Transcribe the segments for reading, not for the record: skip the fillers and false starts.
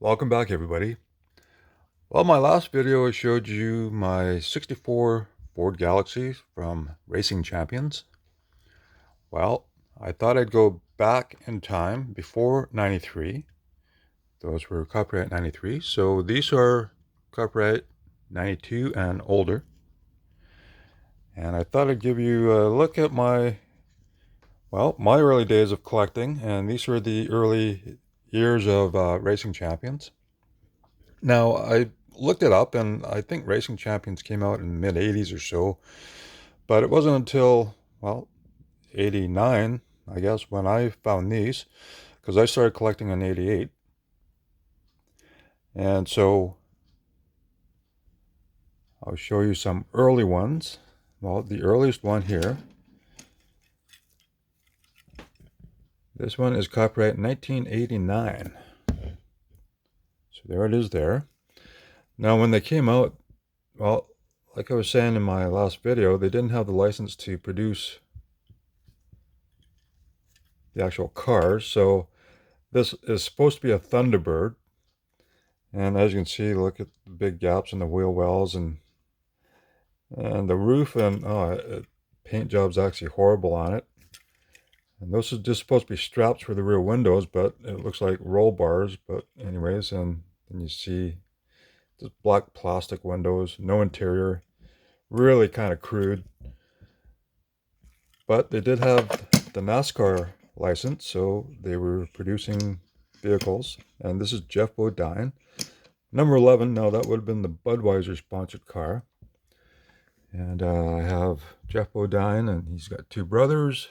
Welcome back, everybody. Well, my last video I showed you my 64 Ford Galaxy from Racing Champions. Well, I thought I'd go back in time before 93. Those were copyright 93. So these are copyright 92 and older. And I thought I'd give you a look at my early days of collecting. And these were the early years of Racing Champions. Now, I looked it up, and I think Racing Champions came out in the mid-80s or so, but it wasn't until, 89, I guess, when I found these, because I started collecting in 88. And so I'll show you some early ones. Well, the earliest one here, this one is copyright 1989. So there it is there. Now, when they came out, well, like I was saying in my last video, they didn't have the license to produce the actual cars. So this is supposed to be a Thunderbird. And as you can see, look at the big gaps in the wheel wells and the roof, and paint job's actually horrible on it. And those are just supposed to be straps for the rear windows, but it looks like roll bars. But anyways, and then you see just black plastic windows, no interior, really kind of crude. But they did have the Nascar license, so they were producing vehicles. And this is Jeff Bodine. Number 11, now that would have been the Budweiser sponsored car. And I have Jeff Bodine, and he's got two brothers.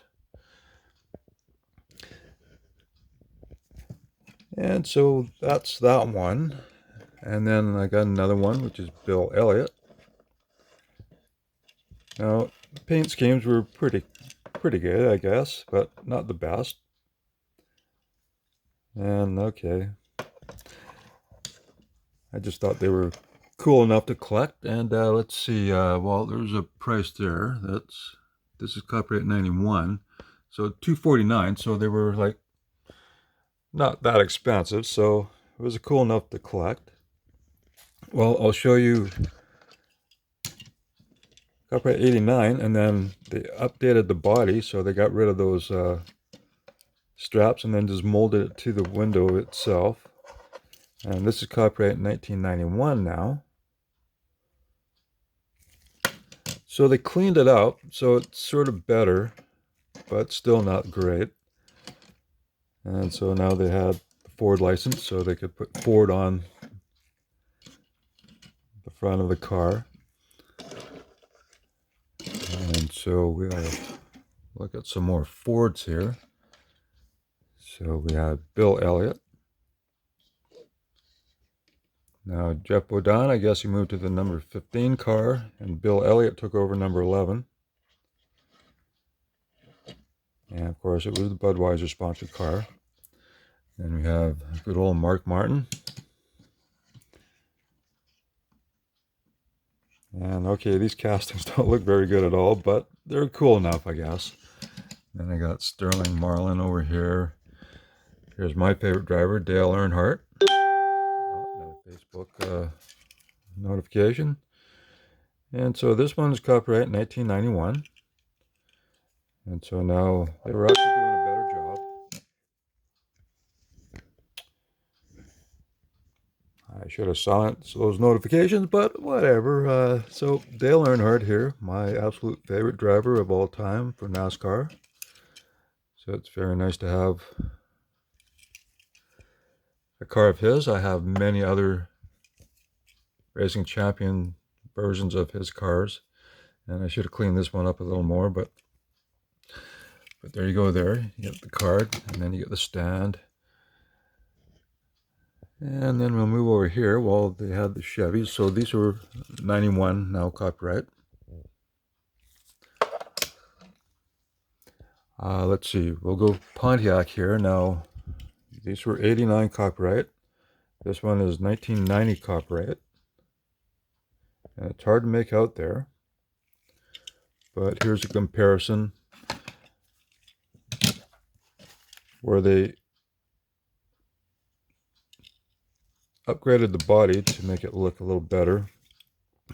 And so that's that one. And then I got another one, which is Bill Elliott. Now, the paint schemes were pretty good, I guess, but not the best. And okay, I just thought they were cool enough to collect. And let's see, well, there's a price there. This is copyright 91, so $249. So they were like not that expensive, so it was cool enough to collect. Well, I'll show you copyright 89, and then they updated the body, so they got rid of those straps and then just molded it to the window itself. And this is copyright 1991 now. So they cleaned it up, so it's sort of better, but still not great. And so now they had the Ford license, so they could put Ford on the front of the car. And so we gotta look at some more Fords here. So we have Bill Elliott. Now Jeff Bodine, I guess he moved to the number 15 car, and Bill Elliott took over number 11. And of course it was the Budweiser sponsored car. Then we have good old Mark Martin. And okay, these castings don't look very good at all, but they're cool enough, I guess. Then I got Sterling Marlin over here. Here's my favorite driver, Dale Earnhardt. Oh, another Facebook notification. And so this one is copyright 1991. And so now they were actually doing a better job. I should have silenced those notifications, but whatever. So Dale Earnhardt here, my absolute favorite driver of all time for NASCAR. So it's very nice to have a car of his. I have many other Racing Champion versions of his cars, and I should have cleaned this one up a little more, but there you go there. You get the card, and then you get the stand. And then we'll move over here. Well, they had the Chevys, so these were 91 now copyright. Let's see, we'll go Pontiac here. Now, these were 89 copyright. This one is 1990 copyright. And it's hard to make out there. But here's a comparison where they upgraded the body to make it look a little better.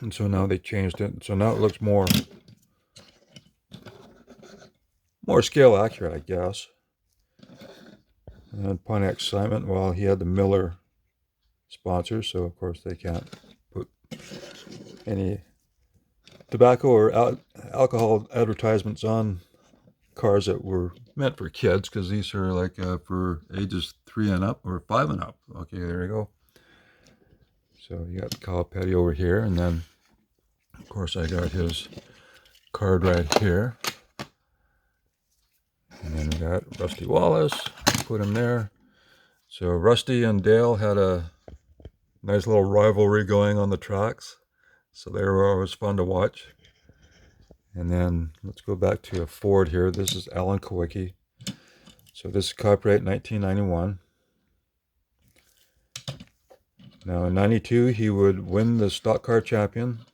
And so now they changed it. So now it looks more scale accurate, I guess. And Pontiac Simon, well, he had the Miller sponsor, so of course they can't put any tobacco or alcohol advertisements on cars that were meant for kids, because these are like for ages 3 and up or 5 and up. Okay, there you go. So you got the Kyle Petty over here, and then of course I got his card right here. And then we got Rusty Wallace, put him there. So Rusty and Dale had a nice little rivalry going on the tracks. So they were always fun to watch. And then let's go back to a Ford here. This is Alan Kulwicki. So this is copyright 1991. Now in 92 he would win the stock car championship.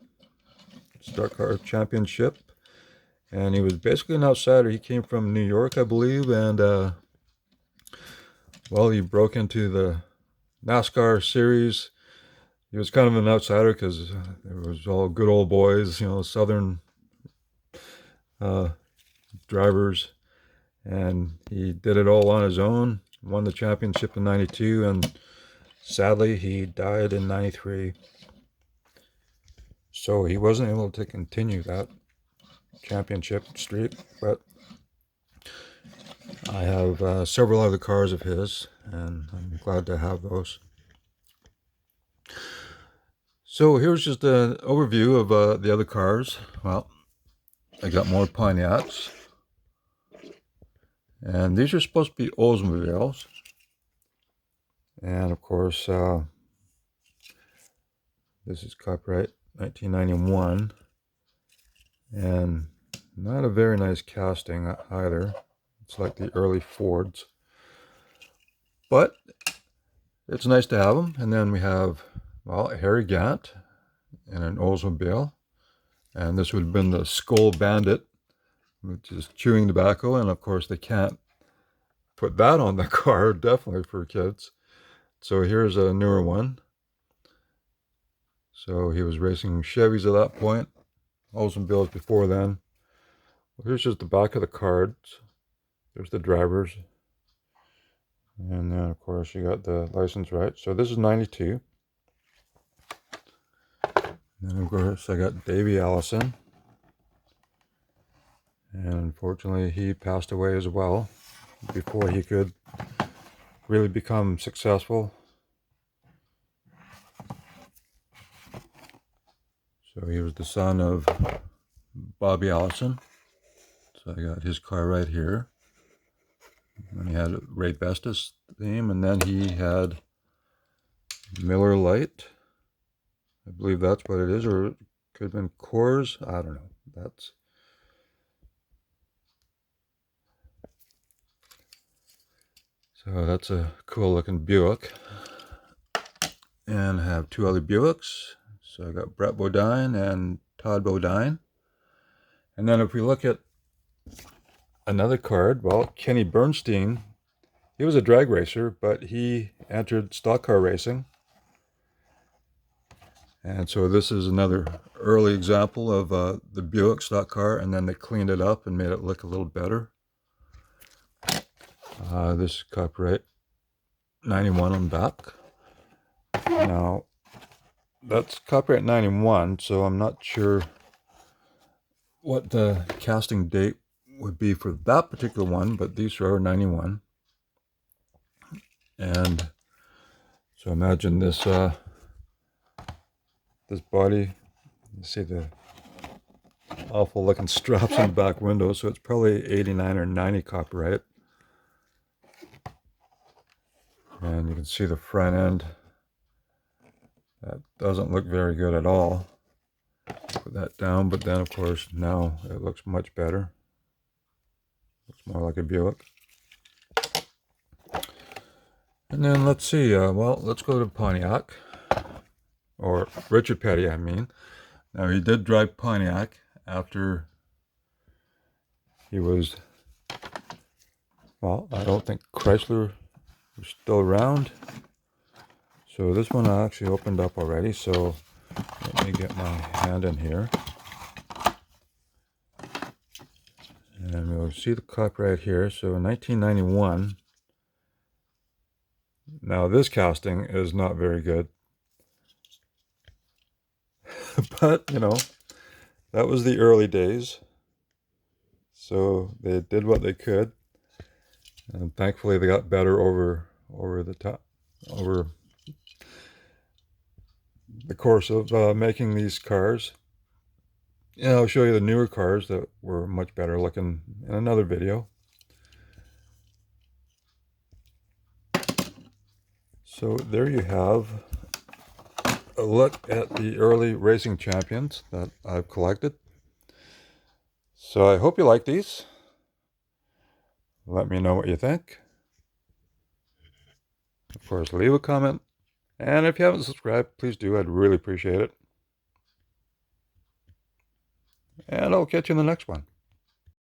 And he was basically an outsider. He came from New York, I believe, and well, he broke into the Nascar series. He was kind of an outsider because it was all good old boys, you know, Southern drivers, and he did it all on his own. Won the championship in 92, and sadly he died in 93. So he wasn't able to continue that championship streak, but I have several other cars of his, and I'm glad to have those. So here's just an overview of the other cars. Well, I got more Pontiacs, and these are supposed to be Oldsmobiles. And of course, this is copyright 1991, and not a very nice casting either. It's like the early Fords, but it's nice to have them. And then we have, well, Harry Gant in an Oldsmobile, and this would have been the Skull Bandit, which is chewing tobacco, and of course they can't put that on the car, definitely for kids. So here's a newer one. So he was racing Chevys at that point, Oldsmobiles before then. Well, here's just the back of the cards. There's the drivers. And then, of course, you got the license right. So this is 92. And then, of course, I got Davey Allison. And unfortunately, he passed away as well before he could really become successful. So he was the son of Bobby Allison. So I got his car right here. And he had a Ray Bestis theme, and then he had Miller Lite. I believe that's what it is, or it could have been Coors. I don't know. So that's a cool looking Buick. And I have two other Buicks. So I got Brett Bodine and Todd Bodine. And then if we look at another card, well, Kenny Bernstein, he was a drag racer, but he entered stock car racing. And so this is another early example of the Buick stock car, and then they cleaned it up and made it look a little better. This is copyright 91 on the back. Now, that's copyright 91, so I'm not sure what the casting date would be for that particular one, but these are 91. And so imagine this this body. You see the awful looking straps on the back window, so it's probably 89 or 90 copyright. And you can see the front end. That doesn't look very good at all. Put that down, but then of course now it looks much better. Looks more like a Buick. And then let's see, well, let's go to Pontiac, or Richard Petty, I mean. Now he did drive Pontiac after he was, well, I don't think Chrysler was still around. So this one I actually opened up already, so let me get my hand in here. And we'll see the cup right here. So 1991. Now this casting is not very good. But, you know, that was the early days. So they did what they could. And thankfully they got better over the course of making these cars. And I'll show you the newer cars that were much better looking in another video. So there you have a look at the early racing champions that I've collected. So I hope you like these. Let me know what you think. Of course, leave a comment. And if you haven't subscribed, please do. I'd really appreciate it. And I'll catch you in the next one.